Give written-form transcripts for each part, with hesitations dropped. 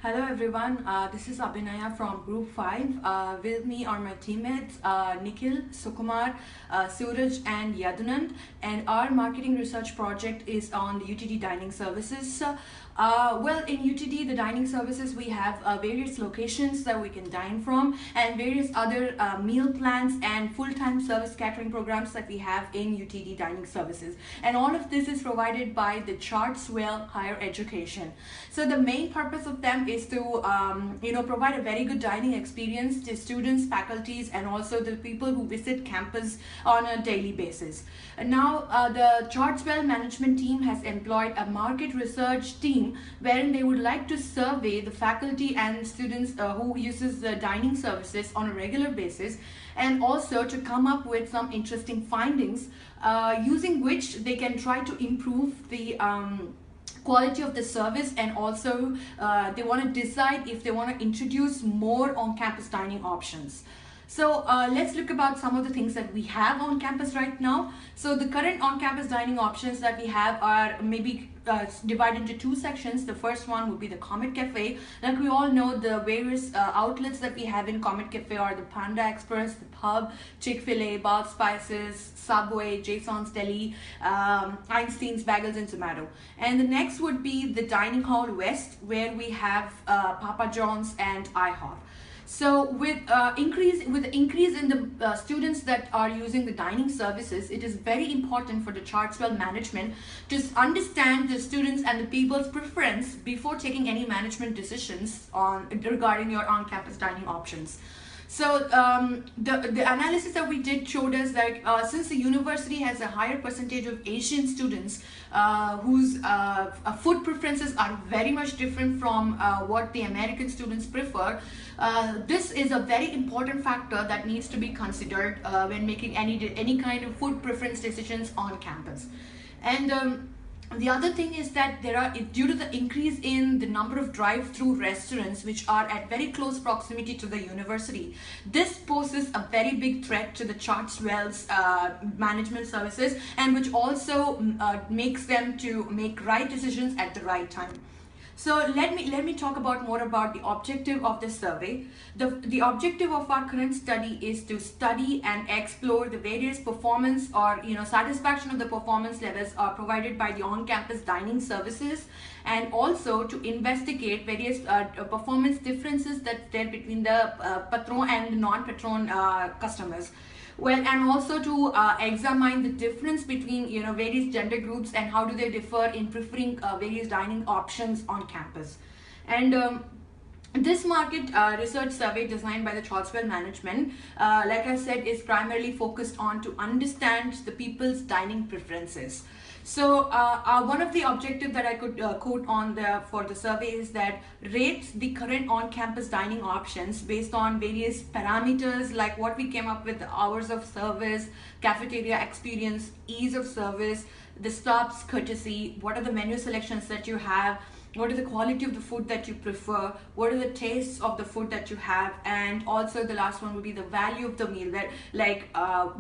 Hello everyone, this is Abhinaya from Group 5. With me are my teammates Nikhil, Sukumar, Suraj and Yadunand, and our marketing research project is on the UTD dining services. Well, in UTD, the dining services, we have various locations that we can dine from and various other meal plans and full-time service catering programs that we have in UTD dining services. And all of this is provided by the Chartswell Higher Education. So the main purpose of them is to provide a very good dining experience to students, faculties, and also the people who visit campus on a daily basis. And now the Chartswell management team has employed a market research team wherein they would like to survey the faculty and students who uses the dining services on a regular basis, and also to come up with some interesting findings using which they can try to improve the quality of the service, and also they want to decide if they want to introduce more on-campus dining options. So let's look about some of the things that we have on campus right now. So the current on-campus dining options that we have are maybe divided into two sections. The first one would be the Comet Cafe. Like we all know, the various outlets that we have in Comet Cafe are the Panda Express, the Pub, Chick-fil-A, Bath Spices, Subway, Jason's Deli, Einstein's Bagels and Tomato. And the next would be the Dining Hall West, where we have Papa John's and IHOP. So with increase in the students that are using the dining services, it is very important for the Chartswell management to understand the students and the people's preference before taking any management decisions regarding your on-campus dining options. So the analysis that we did showed us that since the university has a higher percentage of Asian students whose food preferences are very much different from what the American students prefer, this is a very important factor that needs to be considered when making any kind of food preference decisions on campus. And the other thing is that due to the increase in the number of drive-through restaurants which are at very close proximity to the university, this poses a very big threat to the Chartswell's management services, and which also makes them to make right decisions at the right time. So let me talk more about the objective of this survey. The objective of our current study is to study and explore the various performance or satisfaction of the performance levels are provided by the on-campus dining services, and also to investigate various performance differences that's there between the patron and non-patron customers. Well, and also to examine the difference between various gender groups and how do they differ in preferring various dining options on campus. And this market research survey designed by the Chartswell management, like I said, is primarily focused on to understand the people's dining preferences. So one of the objectives that I could quote for the survey is that rate the current on-campus dining options based on various parameters like what we came up with: the hours of service, cafeteria experience, ease of service, the stops courtesy, what are the menu selections that you have, what is the quality of the food that you prefer, what are the tastes of the food that you have, and also the last one would be the value of the meal, that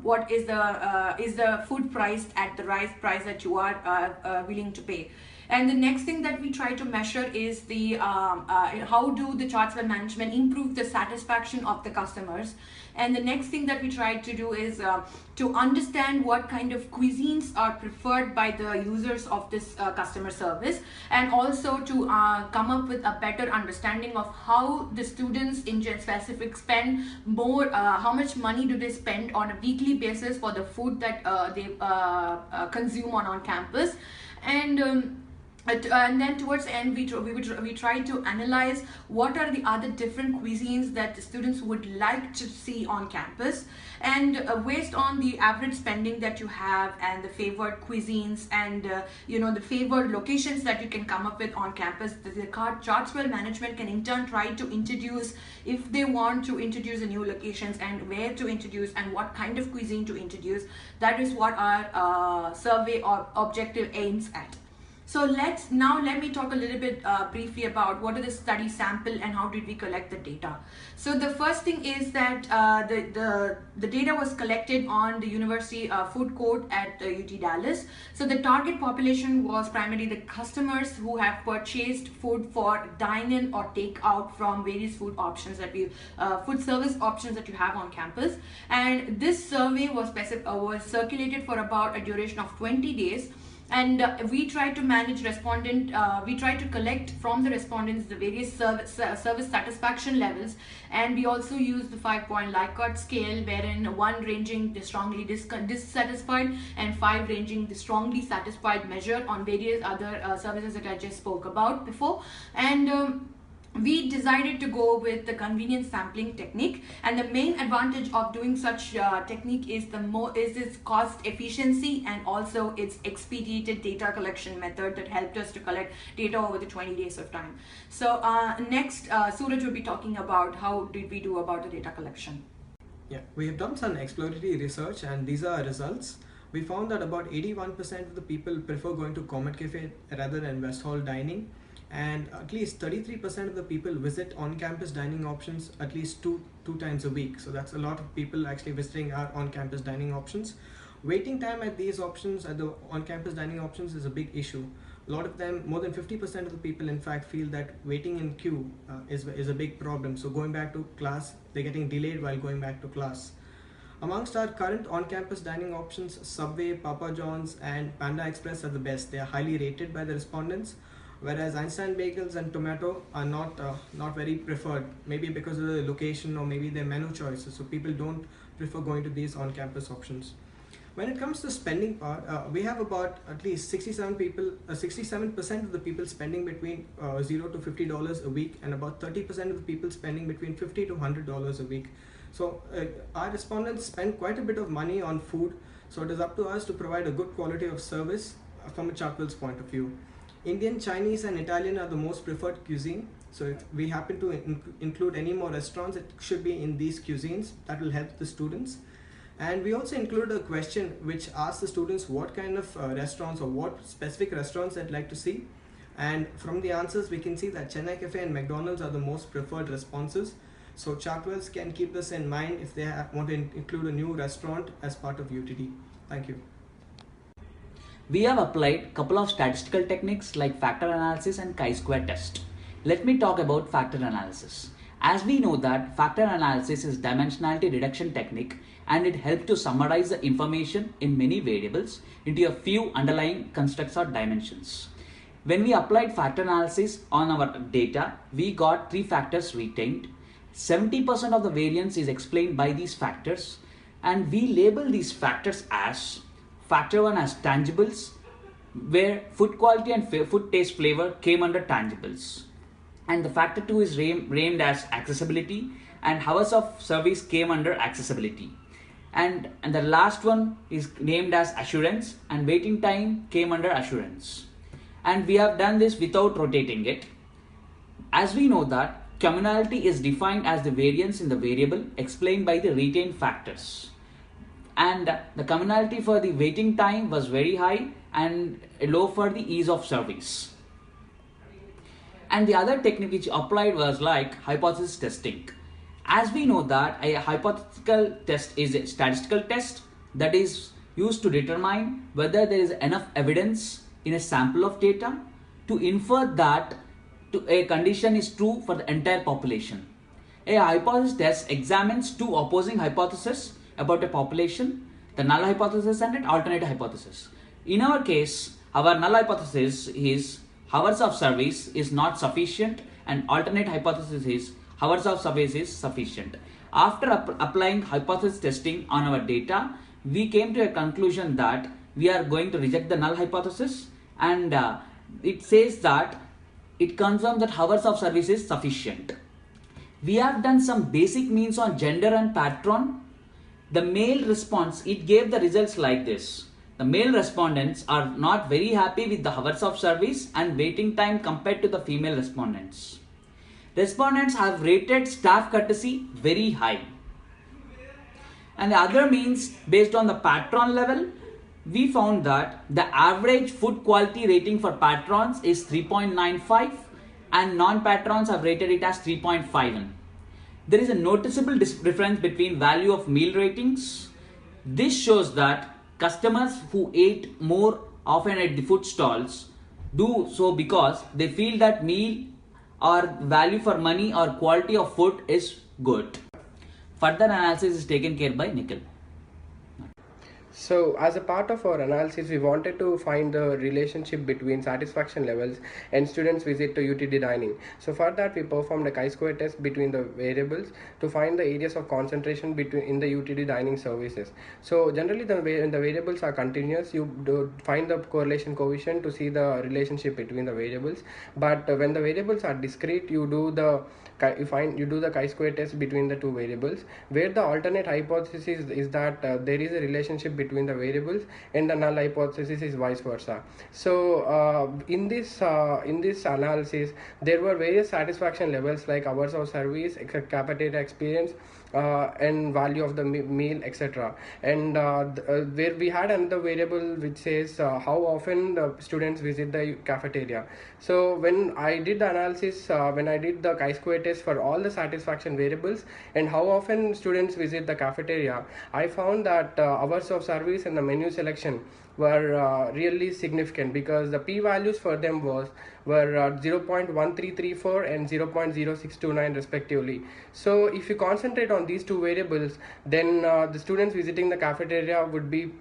what is the food priced at the right price that you are willing to pay. And the next thing that we try to measure is the how do the Chartswell management improve the satisfaction of the customers. And the next thing that we try to do is to understand what kind of cuisines are preferred by the users of this customer service, and also to come up with a better understanding of how the students in specific spend more, how much money do they spend on a weekly basis for the food that they consume on campus. And then towards the end, we try to analyze what are the other different cuisines that the students would like to see on campus, and based on the average spending that you have and the favored cuisines and the favored locations that you can come up with on campus, the Chartswell management can in turn try to introduce, if they want to introduce a new locations, and where to introduce and what kind of cuisine to introduce. That is what our survey or objective aims at. So let me talk a little bit briefly about what are the study sample and how did we collect the data. So the first thing is that the data was collected on the University Food Court at UT Dallas. So the target population was primarily the customers who have purchased food for dine-in or take-out from various food options that food service options that you have on campus. And this survey was circulated for about a duration of 20 days. And we try to manage we try to collect from the respondents the various service satisfaction levels, and we also use the 5-point Likert scale, wherein 1 ranging the strongly dissatisfied and 5 ranging the strongly satisfied measure on various other services that I just spoke about before. And we decided to go with the convenience sampling technique, and the main advantage of doing such technique is its cost efficiency and also its expedited data collection method that helped us to collect data over the 20 days of time. So next, Suraj will be talking about how did we do about the data collection. Yeah, we have done some exploratory research, and these are our results. We found that about 81% of the people prefer going to Comet Cafe rather than West Hall dining, and at least 33% of the people visit on-campus dining options at least two times a week. So that's a lot of people actually visiting our on-campus dining options. Waiting time at these options, at the on-campus dining options, is a big issue. A lot of them, more than 50% of the people in fact, feel that waiting in queue is a big problem. So going back to class, they're getting delayed while going back to class. Amongst our current on-campus dining options, Subway, Papa John's and Panda Express are the best. They are highly rated by the respondents, whereas Einstein Bagels and Tomato are not very preferred, maybe because of the location or maybe their menu choices. So people don't prefer going to these on-campus options. When it comes to spending part, we have about at least 67% of the people spending between $0 to $50 a week, and about 30% of the people spending between $50 to $100 a week. So our respondents spend quite a bit of money on food, so it is up to us to provide a good quality of service from a Chartwell's point of view. Indian, Chinese and Italian are the most preferred cuisine. So if we happen to include any more restaurants, it should be in these cuisines. That will help the students. And we also include a question which asks the students what kind of restaurants or what specific restaurants they'd like to see. And from the answers, we can see that Chennai Cafe and McDonald's are the most preferred responses. So Chartwells can keep this in mind if they want to include a new restaurant as part of UTD. Thank you. We have applied a couple of statistical techniques like factor analysis and chi-square test. Let me talk about factor analysis. As we know that factor analysis is dimensionality reduction technique, and it helps to summarize the information in many variables into a few underlying constructs or dimensions. When we applied factor analysis on our data, we got 3 factors retained. 70% of the variance is explained by these factors, and we label these factors as Factor 1 as tangibles, where food quality and food taste flavor came under tangibles. And the factor 2 is named as accessibility, and hours of service came under accessibility. And the last one is named as assurance, and waiting time came under assurance. And we have done this without rotating it. As we know that communality is defined as the variance in the variable explained by the retained factors. And the communality for the waiting time was very high and low for the ease of service. And the other technique which applied was like hypothesis testing. As we know that a hypothetical test is a statistical test that is used to determine whether there is enough evidence in a sample of data to infer that a condition is true for the entire population. A hypothesis test examines 2 opposing hypotheses about a population, the null hypothesis and an alternate hypothesis. In our case, our null hypothesis is hours of service is not sufficient, and alternate hypothesis is hours of service is sufficient. After applying hypothesis testing on our data, we came to a conclusion that we are going to reject the null hypothesis, and it says that it confirms that hours of service is sufficient. We have done some basic means on gender and patron. The male response, it gave the results like this. The male respondents are not very happy with the hours of service and waiting time compared to the female respondents. Respondents have rated staff courtesy very high. And the other means based on the patron level, we found that the average food quality rating for patrons is 3.95 and non-patrons have rated it as 3.51. There is a noticeable difference between value of meal ratings. This shows that customers who ate more often at the food stalls do so because they feel that meal or value for money or quality of food is good. Further analysis is taken care by Nikhil. So, as a part of our analysis, we wanted to find the relationship between satisfaction levels and students' visit to UTD dining. So, for that, we performed a chi-square test between the variables to find the areas of concentration between in the UTD dining services. So, generally, when the variables are continuous, you do find the correlation coefficient to see the relationship between the variables. But when the variables are discrete, you do the chi-square test between the two variables, where the alternate hypothesis is that there is a relationship between the variables, and the null hypothesis is vice versa. So in this analysis, there were various satisfaction levels like hours of service, cafeteria experience, and value of the meal, etc. And where we had another variable which says how often the students visit the cafeteria. So when I did the analysis, when I did the chi-square test for all the satisfaction variables and how often students visit the cafeteria, I found that hours of service and the menu selection were really significant, because the p-values for them were 0.1334 and 0.0629 respectively. So if you concentrate on these two variables, then the students visiting the cafeteria would be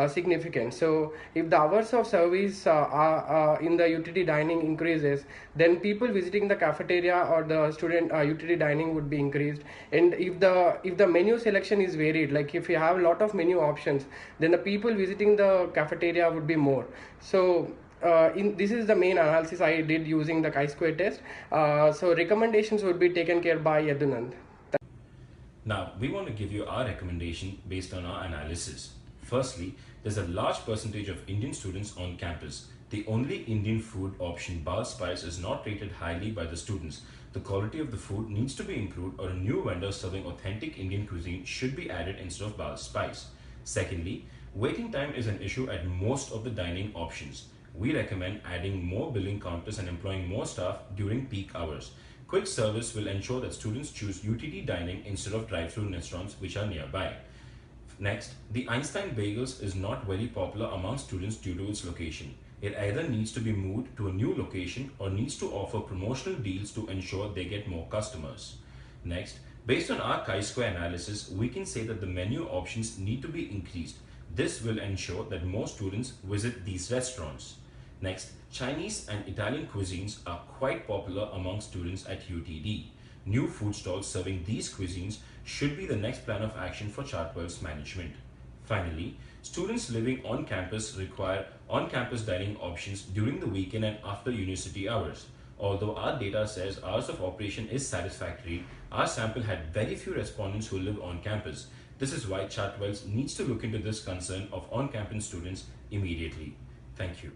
significant. So if the hours of service in the UTD dining increases, then people visiting the cafeteria or the student UTD dining would be increased. And if the menu selection is varied, like if you have a lot of menu options, then the people visiting the cafeteria would be more. So this is the main analysis I did using the chi-square test. So recommendations would be taken care by Yadunand. Now, we want to give you our recommendation based on our analysis. Firstly, there's a large percentage of Indian students on campus. The only Indian food option, Bal Spice, is not rated highly by the students. The quality of the food needs to be improved, or a new vendor serving authentic Indian cuisine should be added instead of Bal Spice. Secondly, waiting time is an issue at most of the dining options. We recommend adding more billing counters and employing more staff during peak hours. Quick service will ensure that students choose UTD dining instead of drive-thru restaurants which are nearby. Next, the Einstein Bagels is not very popular among students due to its location. It either needs to be moved to a new location or needs to offer promotional deals to ensure they get more customers. Next, based on our chi-square analysis, we can say that the menu options need to be increased. This will ensure that more students visit these restaurants. Next, Chinese and Italian cuisines are quite popular among students at UTD. New food stalls serving these cuisines should be the next plan of action for Chartwell's management. Finally, students living on campus require on-campus dining options during the weekend and after university hours. Although our data says hours of operation is satisfactory, our sample had very few respondents who live on campus. This is why Chartwell's needs to look into this concern of on-campus students immediately. Thank you.